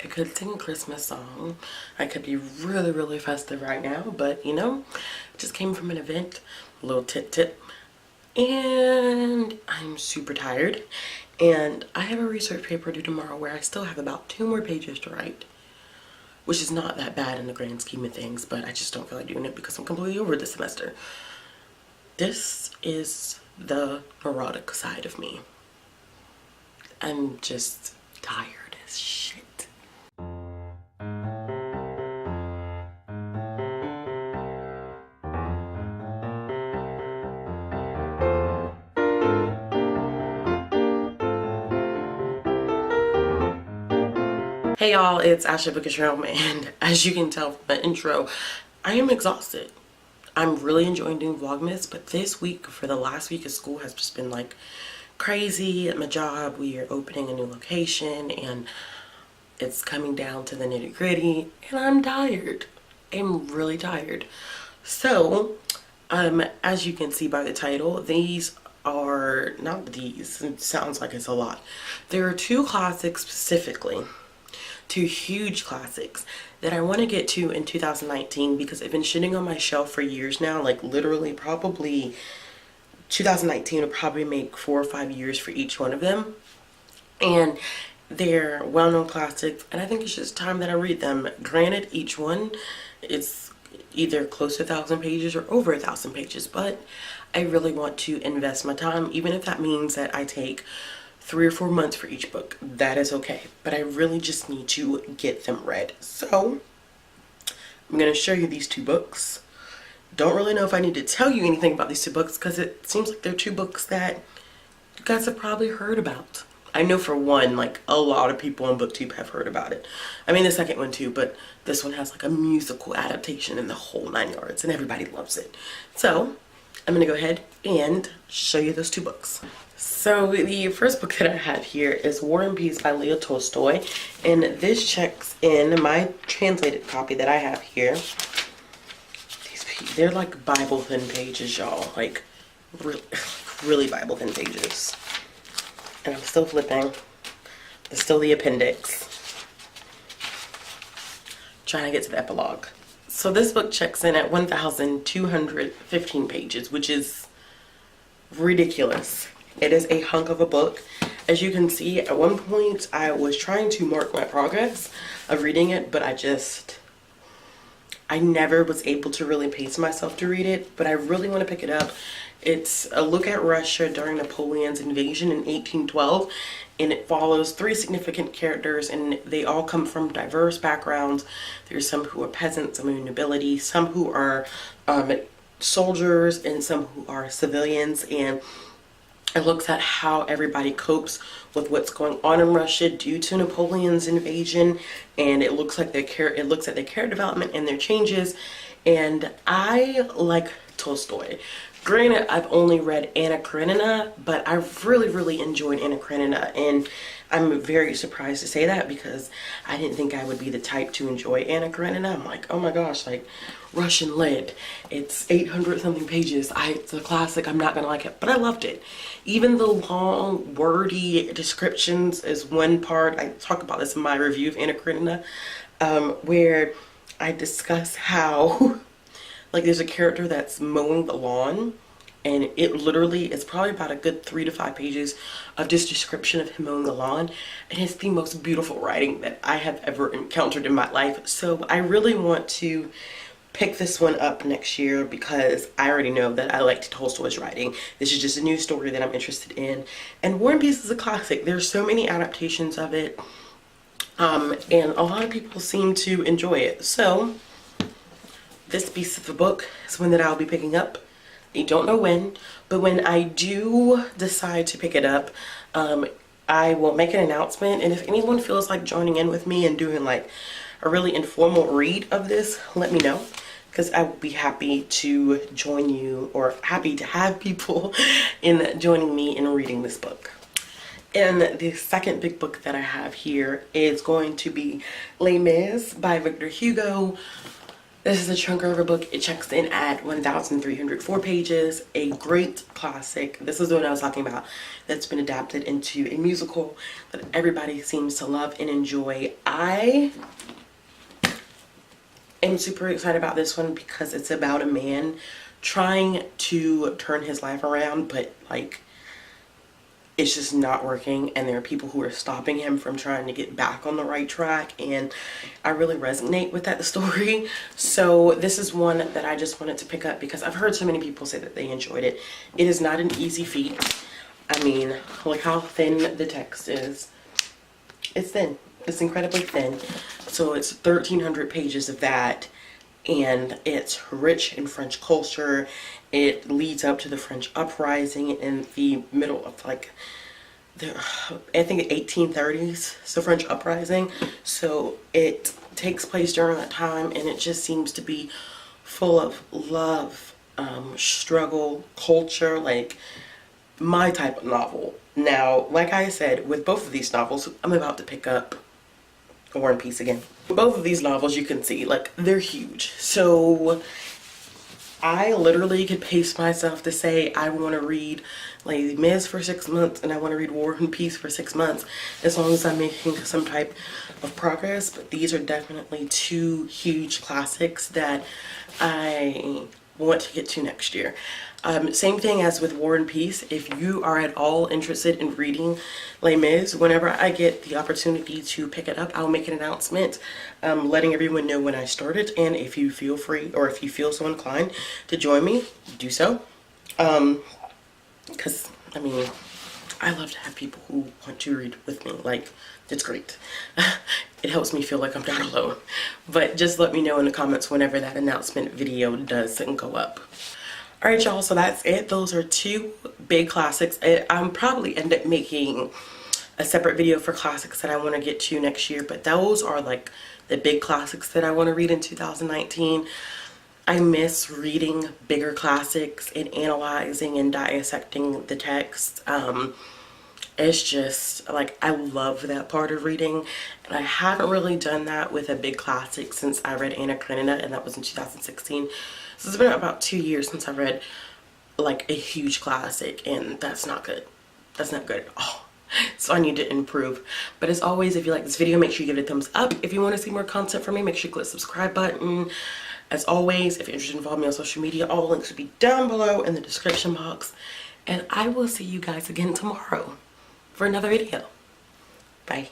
I could sing a Christmas song. I could be really, really festive right now, but you know, just came from an event, a little tip, and I'm super tired. And I have a research paper due tomorrow where I still have about 2 more pages to write, which is not that bad in the grand scheme of things, but I just don't feel like doing it because I'm completely over this semester. This is the neurotic side of me. I'm just tired as shit. Hey y'all, it's Ashley Bookish Realm, and as you can tell from the intro, I am exhausted. I'm really enjoying doing Vlogmas, but this week, for the last week of school, has just been like crazy at my job. We are opening a new location and it's coming down to the nitty-gritty, and I'm tired. I'm really tired. So, as you can see by the title, these are not these. It sounds like it's a lot. There are 2 classics specifically. 2 huge classics that I want to get to in 2019 because they've been sitting on my shelf for years now. Like literally probably 2019 will probably make 4 or 5 years for each one of them. And they're well-known classics, and I think it's just time that I read them. Granted, each one is either close to 1,000 pages or over 1,000 pages, but I really want to invest my time, even if that means that I take 3 or 4 months for each book. That is okay, but I really just need to get them read. So I'm going to show you these 2 books. Don't really know if I need to tell you anything about these 2 books because it seems like they're 2 books that you guys have probably heard about. I know for one, like a lot of people on BookTube have heard about it. I mean the second one too, but this one has like a musical adaptation and the whole 9 yards, and everybody loves it. So I'm going to go ahead and show you those 2 books. So the first book that I have here is War and Peace by Leo Tolstoy, and this checks in my translated copy that I have here. They're like Bible thin pages, y'all, like really Bible thin pages. And I'm still flipping. There's still the appendix. Trying to get to the epilogue. So this book checks in at 1,215 pages, which is ridiculous. It is a hunk of a book. As you can see, at one point I was trying to mark my progress of reading it, but I never was able to really pace myself to read it, but I really want to pick it up. It's a look at Russia during Napoleon's invasion in 1812, and it follows 3 significant characters, and they all come from diverse backgrounds. There's some who are peasants, some who are nobility, some who are soldiers, and some who are civilians, and it looks at how everybody copes with what's going on in Russia due to Napoleon's invasion, and it looks at their character development and their changes. And I like Tolstoy. Granted, I've only read Anna Karenina, but I really enjoyed Anna Karenina, and I'm very surprised to say that because I didn't think I would be the type to enjoy Anna Karenina. I'm like, oh my gosh, like Russian lit. It's 800 something pages. It's a classic. I'm not gonna like it, but I loved it. Even the long, wordy descriptions is one part. I talk about this in my review of Anna Karenina, where I discuss how like there's a character that's mowing the lawn, and it literally is probably about a good 3 to 5 pages of just description of him mowing the lawn, and it's the most beautiful writing that I have ever encountered in my life. So I really want to pick this one up next year because I already know that I liked Tolstoy's writing. This is just a new story that I'm interested in, and War and Peace is a classic. There's so many adaptations of it, and a lot of people seem to enjoy it. So this piece of the book is one that I'll be picking up. I don't know when, but when I do decide to pick it up, I will make an announcement, and if anyone feels like joining in with me and doing like a really informal read of this, let me know, because I will be happy to join you, or happy to have people in joining me in reading this book. And the second big book that I have here is going to be Les Mis by Victor Hugo. This is a chunker of a book. It checks in at 1,304 pages. A great classic. This is the one I was talking about that's been adapted into a musical that everybody seems to love and enjoy. I am super excited about this one because it's about a man trying to turn his life around, but like it's just not working, and there are people who are stopping him from trying to get back on the right track, and I really resonate with that story. So this is one that I just wanted to pick up because I've heard so many people say that they enjoyed it. It is not an easy feat. I mean, look how thin the text is. It's thin. It's incredibly thin. So it's 1,300 pages of that, and it's rich in French culture. It leads up to the French uprising in the middle of like I think 1830s, so French uprising. So it takes place during that time, and it just seems to be full of love, struggle, culture, like my type of novel. Now, like I said, with both of these novels, I'm about to pick up War and Peace again. Both of these novels, you can see, like, they're huge. So I literally could pace myself to say I want to read Les Mis for 6 months and I want to read War and Peace for 6 months, as long as I'm making some type of progress. But these are definitely two huge classics that I want to get to next year. Same thing as with War and Peace. If you are at all interested in reading Les Mis, whenever I get the opportunity to pick it up, I'll make an announcement letting everyone know when I started. And if you feel free, or if you feel so inclined to join me, do so. Because, I mean, I love to have people who want to read with me. Like, it's great. It helps me feel like I'm not alone. But just let me know in the comments whenever that announcement video does go up. Alright y'all, so that's it. Those are two big classics. I'm probably end up making a separate video for classics that I want to get to next year, but those are like the big classics that I want to read in 2019. I miss reading bigger classics and analyzing and dissecting the text. It's just like, I love that part of reading, and I haven't really done that with a big classic since I read Anna Karenina, and that was in 2016. So it's been about 2 years since I read like a huge classic, and that's not good. That's not good at all. So I need to improve. But as always, if you like this video, make sure you give it a thumbs up. If you want to see more content from me, make sure you click the subscribe button. As always, if you're interested in following me on social media, all the links will be down below in the description box. And I will see you guys again tomorrow for another video. Bye.